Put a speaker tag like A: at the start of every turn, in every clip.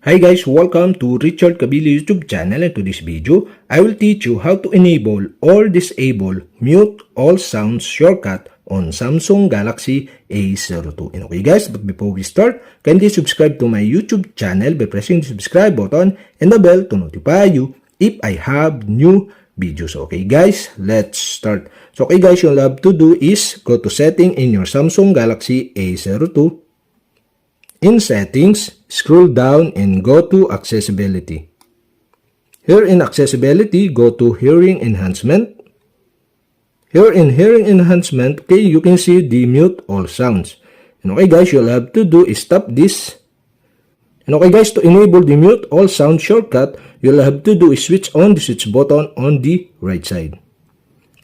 A: Hi guys, welcome to Richard Cabile YouTube channel, and to this video, I will teach you how to enable or disable mute all sounds shortcut on Samsung Galaxy A02. And okay guys, but before we start, kindly subscribe to my YouTube channel by pressing the subscribe button and the bell to notify you if I have new videos. Okay guys, let's start. So okay guys, all you have to do is go to setting in your Samsung Galaxy A02. In Settings, scroll down and go to Accessibility. Here in Accessibility, go to Hearing Enhancement. Here in Hearing Enhancement, okay, you can see the mute all sounds. And okay guys, you'll have to do is tap this. And okay guys, to enable the mute all sound shortcut, you'll have to do is switch on the switch button on the right side.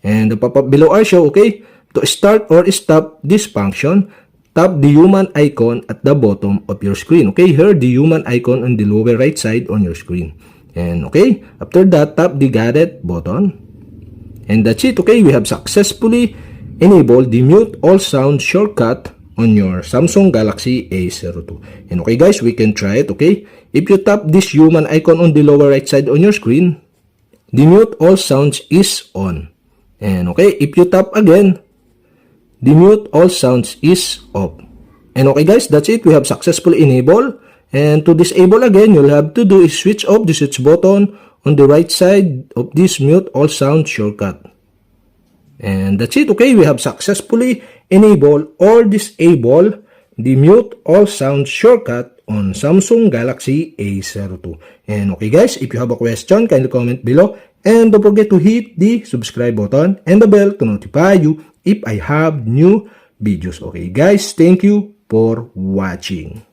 A: And the pop-up below are show, okay, to start or stop this function, tap the human icon at the bottom of your screen. Okay, here the human icon on the lower right side on your screen. And okay, after that, tap the got it button. And that's it. Okay, we have successfully enabled the mute all sound shortcut on your Samsung Galaxy A02. And okay guys, we can try it. Okay, if you tap this human icon on the lower right side on your screen, the mute all sounds is on. And okay, if you tap again, the mute all sounds is off. And okay guys, that's it. We have successfully enabled. And to disable again, you'll have to do is switch off the switch button on the right side of this mute all sound shortcut. And that's it. Okay, we have successfully enabled or disabled the mute all sound shortcut on Samsung Galaxy A02. And okay guys, if you have a question, kindly comment below. And don't forget to hit the subscribe button and the bell to notify you if I have new videos. Okay guys, thank you for watching.